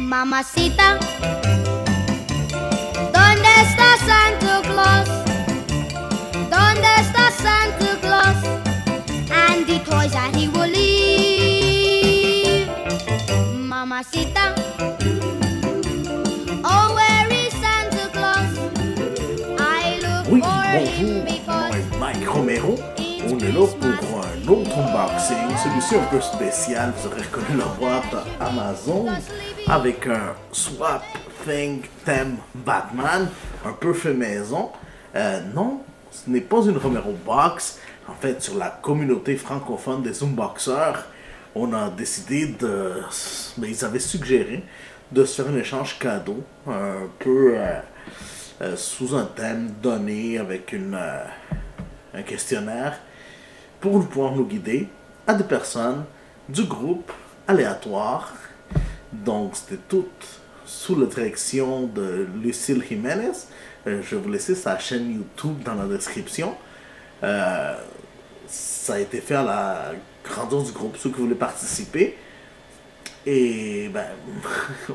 Mamacita, ¿dónde está Santa Claus? ¿Dónde está Santa Claus? And the toys that he will leave. Mamacita, oh, where is Santa Claus? I look Oui, for him bonjour, because moi Mike Romero. On est là pour un autre unboxing, celui-ci un peu spécial, vous aurez reconnu la boîte Amazon avec un Swap Thing Theme Batman, un peu fait maison. Non, ce n'est pas une Romero Box. En fait, sur la communauté francophone des unboxeurs, on a décidé de... Mais ils avaient suggéré de se faire un échange cadeau, un peu sous un thème donné avec un questionnaire pour pouvoir nous guider à des personnes du groupe aléatoire. Donc, c'était tout sous la direction de Lucille Jiménez. Je vais vous laisser sa chaîne YouTube dans la description. Ça a été fait à la grandeur du groupe, ceux qui voulaient participer. Et ben,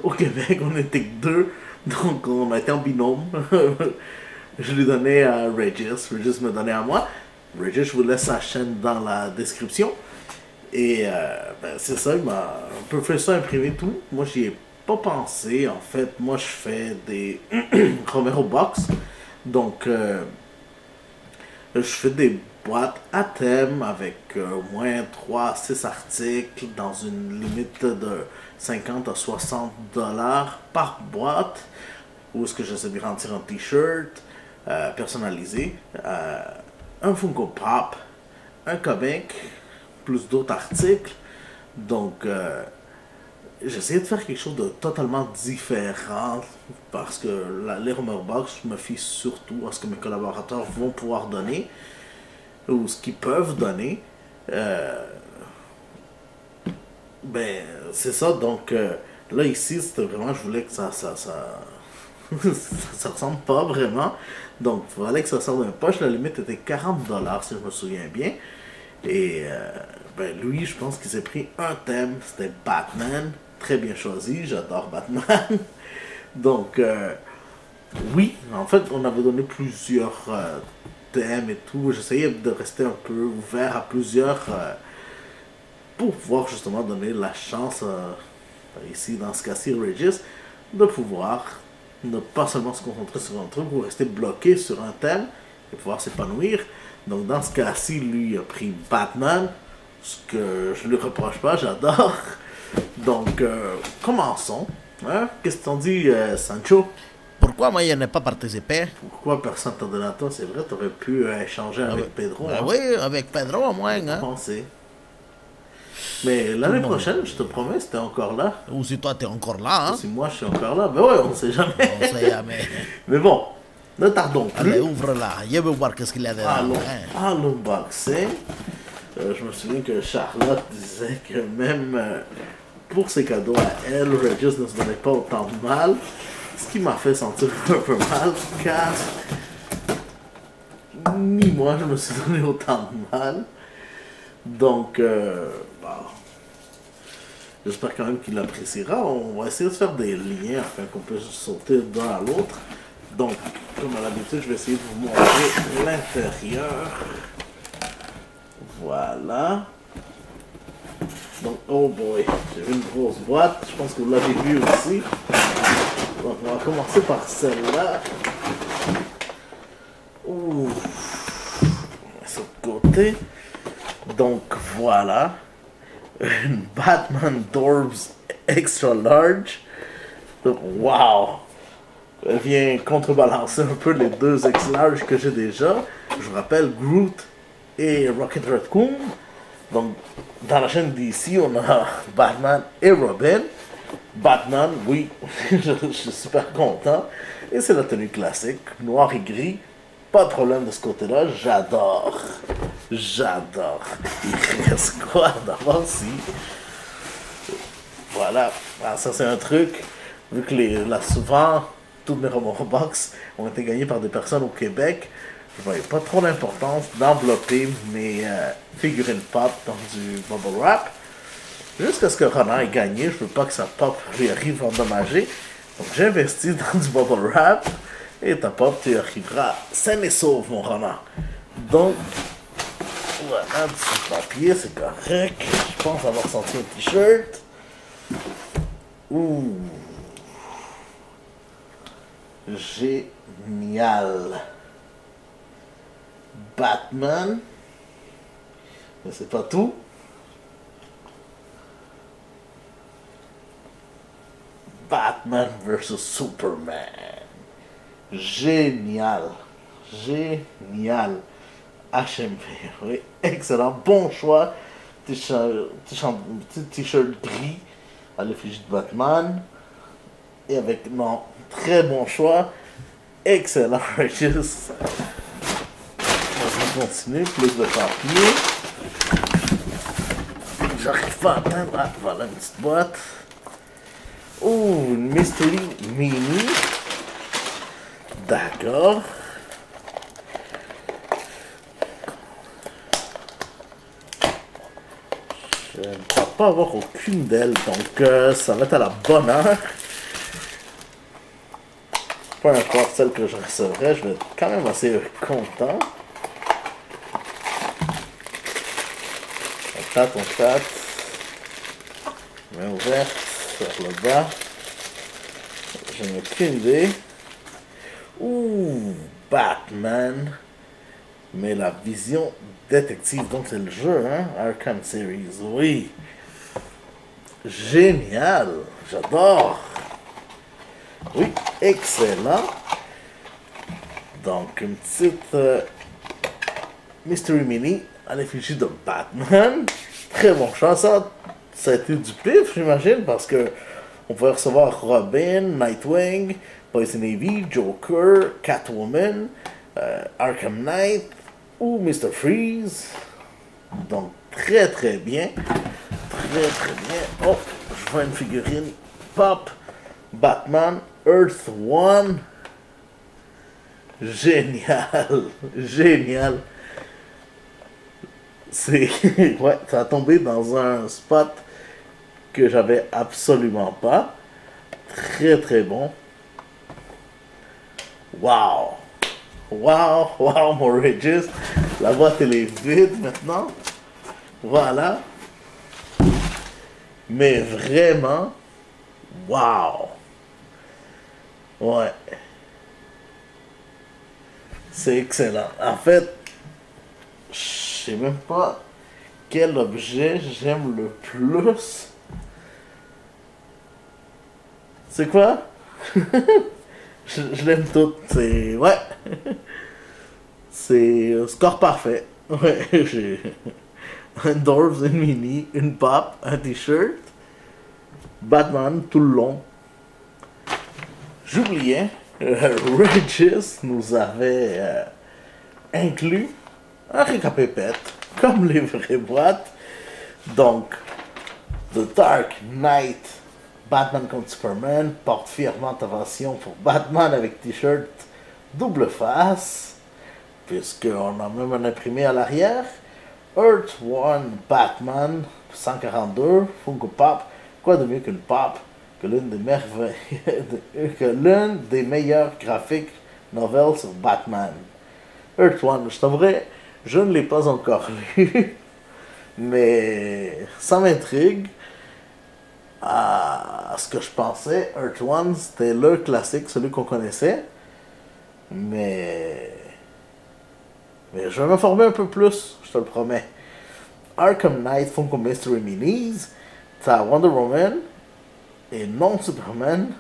au Québec, on était que deux, donc on a été en binôme. Je lui donnais à Regis me donnait à moi. Regis, je vous laisse sa chaîne dans la description. Et ben, c'est ça, il m'a un peu fait ça imprimer tout. Moi, j'y ai pas pensé. En fait, moi, je fais des Romero Box. Donc, je fais des boîtes à thème avec au moins 3 à 6 articles dans une limite de 50 à 60 $ par boîte. Où est-ce que j'essaie de garantir un t-shirt personnalisé, un Funko Pop, un comic, plus d'autres articles. Donc, j'essayais de faire quelque chose de totalement différent parce que les Romero Box, je me fie surtout à ce que mes collaborateurs vont pouvoir donner ou ce qu'ils peuvent donner. Ben, c'est ça. Donc, là, ici, c'était vraiment, je voulais que ça ressemble pas vraiment. Donc, il fallait que ça sorte d'un poche. La limite était 40 $ si je me souviens bien. Et ben, lui, je pense qu'il s'est pris un thème. C'était Batman. Très bien choisi. J'adore Batman. Donc, oui, en fait, on avait donné plusieurs thèmes et tout. J'essayais de rester un peu ouvert à plusieurs pour pouvoir justement donner la chance, ici, dans ce cas-ci, Regis, de pouvoir ne pas seulement se concentrer sur un truc ou rester bloqué sur un thème et pouvoir s'épanouir. Donc dans ce cas-ci, lui a pris Batman, ce que je ne lui reproche pas, j'adore. Donc commençons. Hein? Qu'est-ce que t'en dis, Sancho? Pourquoi moi je n'ai pas participé? Pourquoi personne t'a donné à toi? C'est vrai, t'aurais pu échanger avec Pedro. Ben hein? oui, avec Pedro au moins. Hein? Pensez. Mais l'année prochaine, je te promets, si t'es encore là. Ou si toi t'es encore là. Hein? Si moi je suis encore là, ben ouais, on sait jamais. On sait jamais. Mais bon, ne tardons plus. Allez, ouvre-la. Je veux voir qu'est-ce qu'il y a dedans. À l'unboxing. Je me souviens que Charlotte disait que même pour ses cadeaux à elle, Regis ne se donnait pas autant de mal. Ce qui m'a fait sentir un peu mal, car ni moi je me suis donné autant de mal. Donc, bon, j'espère quand même qu'il l'appréciera. On va essayer de faire des liens afin qu'on puisse sauter d'un à l'autre. Donc, comme à l'habitude, je vais essayer de vous montrer l'intérieur. Voilà. Donc, oh boy, j'ai vu une grosse boîte. Je pense que vous l'avez vu aussi. Donc, on va commencer par celle-là. Ouh. Sur le côté. Donc, voilà. Une Batman Dorbs Extra Large. Donc, wow. Elle vient contrebalancer un peu les deux Extra Large que j'ai déjà. Je vous rappelle, Groot et Rocket Raccoon. Donc, dans la chaîne d'ici, on a Batman et Robin. Batman, oui, je suis super content. Et c'est la tenue classique, noir et gris. Pas de problème de ce côté-là, j'adore. J'adore. Il reste quoi d'abord si... Voilà, alors, ça c'est un truc, vu que là souvent, toutes mes Romero Box ont été gagnées par des personnes au Québec, je voyais pas trop l'importance d'envelopper mes figurines pop dans du bubble wrap. Jusqu'à ce que Ronan ait gagné, je veux pas que sa pop lui arrive endommagée. Donc j'investis dans du bubble wrap. Et ta pop, tu arriveras sain et sauve, mon Ronan. Donc, voilà, du papier, c'est correct. Je pense avoir senti un t-shirt. Ouh. Génial. Batman. Mais c'est pas tout. Batman vs Superman. Génial. Génial. HMV. Oui, excellent. Bon choix. Petit t-shirt gris à l'effigie de Batman. Et avec, non, très bon choix. Excellent, Regis. On va continuer. Plus de papier. J'arrive pas à atteindre. Ah, voilà une petite boîte. Oh, une Mystery Mini. D'accord. Je ne crois pas avoir aucune d'elles, donc ça va être à la bonne heure. Peu importe celle que je recevrai, je vais être quand même assez content. On tâte. Main ouverte, vers le bas. Je n'ai aucune idée. Ouh, Batman. Mais la vision détective, donc c'est le jeu, hein? Arkham Series, oui. Génial, j'adore. Oui, excellent. Donc, une petite Mystery Mini à l'effigie de Batman. Très bon choix, ça a été du pif, j'imagine, parce que on pouvait recevoir Robin, Nightwing, Poison Ivy, Joker, Catwoman, Arkham Knight ou Mr. Freeze. Donc, très très bien. Très très bien. Oh, je vois une figurine pop. Batman, Earth One. Génial. Génial. C'est... ouais, ça a tombé dans un spot que j'avais absolument pas. Très très bon. Wow. Wow, wow, mon Regis. La boîte elle est vide maintenant. Voilà. Mais vraiment, wow. Ouais. C'est excellent. En fait, je sais même pas quel objet j'aime le plus. C'est quoi? Je l'aime tout. C'est... ouais. C'est un score parfait. Ouais, j'ai un Dwarves, une mini, une pop, un t-shirt. Batman tout le long. J'oubliais, Regis nous avait inclus un récapépète, comme les vraies boîtes. Donc, The Dark Knight, Batman contre Superman, porte fièrement attention pour Batman avec t-shirt double face, puisqu'on a même un imprimé à l'arrière. Earth One Batman 142, Funko Pop. Quoi de mieux qu'une pop, que l'une des merveilles, que l'une des meilleures graphiques novels sur Batman. Earth One, je t'avouerai, je ne l'ai pas encore lu, mais ça m'intrigue. À ce que je pensais, Earth One, c'était le classique, celui qu'on connaissait. Mais je vais m'informer un peu plus, je te le promets. Arkham Knight Funko Mystery Minis. T'as Wonder Woman et non Superman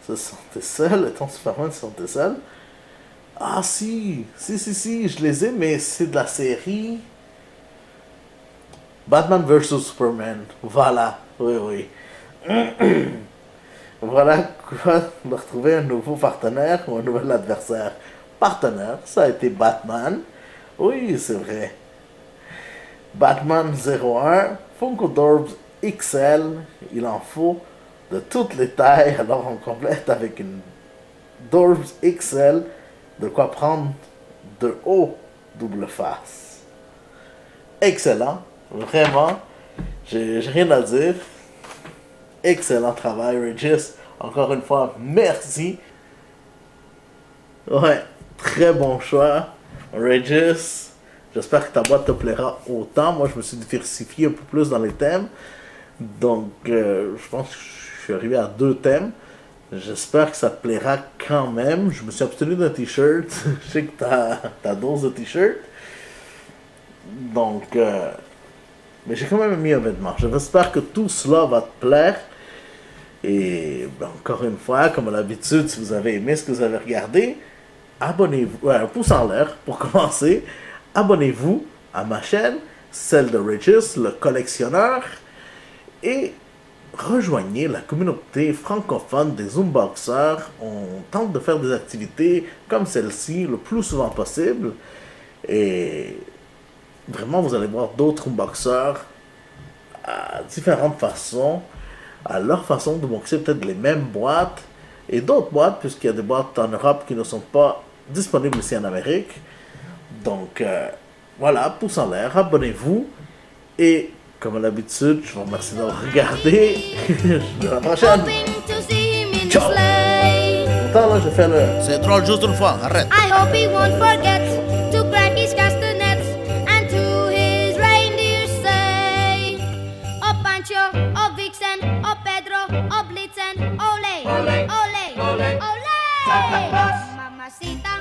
se sentait seul, étant Superman se sentait seul. Ah si, je les ai, mais c'est de la série Batman vs Superman. Voilà, oui. Voilà quoi, on a retrouvé un nouveau partenaire ou un nouvel adversaire. Partenaire, ça a été Batman. Oui, c'est vrai. Batman 01, Funko Dorbs XL, il en faut de toutes les tailles, alors on complète avec une Dorbs XL, de quoi prendre de haut double face. Excellent, vraiment. J'ai rien à dire. Excellent travail, Regis. Encore une fois, merci. Ouais, très bon choix, Regis. J'espère que ta boîte te plaira autant. Moi, je me suis diversifié un peu plus dans les thèmes. Donc, je pense que je suis arrivé à 2 thèmes. J'espère que ça te plaira quand même. Je me suis abstenu d'un t-shirt. Je sais que ta dose de t-shirt. Donc, mais j'ai quand même mis un vêtement. J'espère que tout cela va te plaire. Et ben, encore une fois, comme à l'habitude, si vous avez aimé ce que vous avez regardé, abonnez-vous. Un pouce en l'air pour commencer. Abonnez-vous à ma chaîne, celle de Regis, le collectionneur. Et rejoignez la communauté francophone des Zoomboxers. On tente de faire des activités comme celle-ci le plus souvent possible. Et vraiment, vous allez voir d'autres Zoomboxers à différentes façons, à leur façon de boxer peut-être les mêmes boîtes et d'autres boîtes, puisqu'il y a des boîtes en Europe qui ne sont pas disponibles ici en Amérique. Donc, voilà, pouce en l'air, abonnez-vous. Et comme à l'habitude, je vous remercie d'avoir regardé. À la prochaine. Hoping to see him in the Ciao. sleigh. Pourtant, là, je fais le... C'est drôle juste une fois, arrête. I hope he won't forget to crack his castanets and to his reindeer say, "Oh Pancho, oh Vixen, oh Pedro, oh Blitzen, ole, ole, ole, ole, Mamacita."